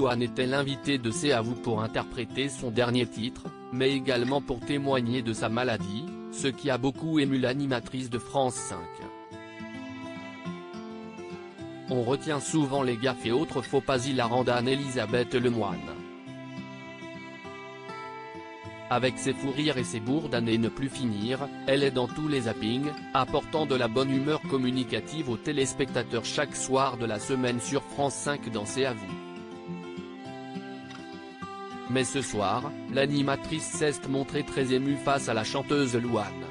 Louane était l'invitée de C'est à vous pour interpréter son dernier titre, mais également pour témoigner de sa maladie, ce qui a beaucoup ému l'animatrice de France 5. On retient souvent les gaffes et autres faux pas hilarants d'Anne-Elisabeth Lemoine. Avec ses fous rires et ses bourdes à ne plus finir, elle est dans tous les zappings, apportant de la bonne humeur communicative aux téléspectateurs chaque soir de la semaine sur France 5 dans C'est à vous. Mais ce soir, l'animatrice s'est montrée très émue face à la chanteuse Louane.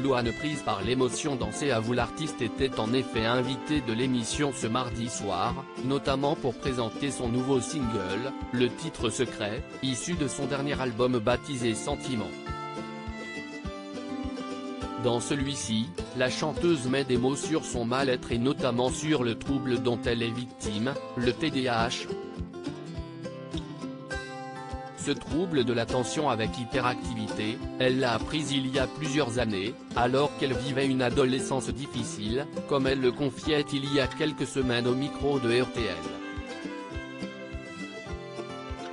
Louane, prise par l'émotion dans C'est à vous, l'artiste était en effet invitée de l'émission ce mardi soir, notamment pour présenter son nouveau single, le titre Secret, issu de son dernier album baptisé Sentiment. Dans celui-ci, la chanteuse met des mots sur son mal-être et notamment sur le trouble dont elle est victime, le TDAH. Ce trouble de l'attention avec hyperactivité, elle l'a appris il y a plusieurs années, alors qu'elle vivait une adolescence difficile, comme elle le confiait il y a quelques semaines au micro de RTL.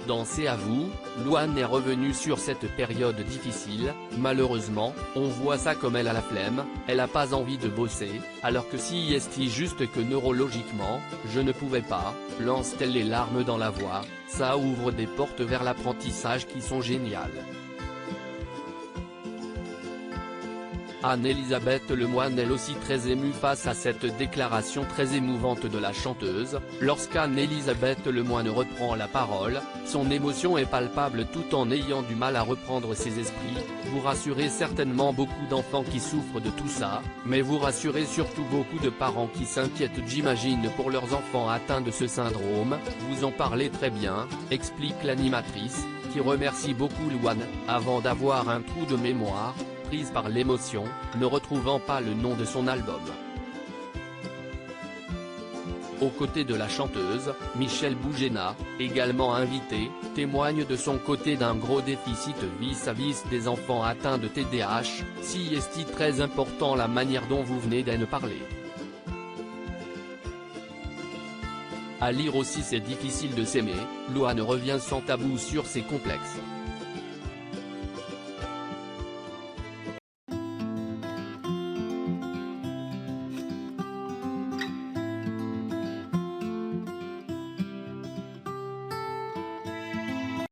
Dans C'est à vous, Louane est revenue sur cette période difficile. Malheureusement, on voit ça comme elle a la flemme, elle a pas envie de bosser, alors que si est juste que neurologiquement, je ne pouvais pas, lance-t-elle les larmes dans la voix. Ça ouvre des portes vers l'apprentissage qui sont géniales. Anne-Elisabeth Lemoine, elle aussi très émue face à cette déclaration très émouvante de la chanteuse. Lorsqu'Anne-Elisabeth Lemoine reprend la parole, son émotion est palpable tout en ayant du mal à reprendre ses esprits. Vous rassurez certainement beaucoup d'enfants qui souffrent de tout ça, mais vous rassurez surtout beaucoup de parents qui s'inquiètent, j'imagine, pour leurs enfants atteints de ce syndrome. Vous en parlez très bien, explique l'animatrice, qui remercie beaucoup Louane, avant d'avoir un trou de mémoire, prise par l'émotion, ne retrouvant pas le nom de son album. Aux côtés de la chanteuse, Michel Boujena, également invité, témoigne de son côté d'un gros déficit vis-à-vis des enfants atteints de TDAH, si est très important la manière dont vous venez d'en parler. À lire aussi C'est difficile de s'aimer, Louane revient sans tabou sur ses complexes.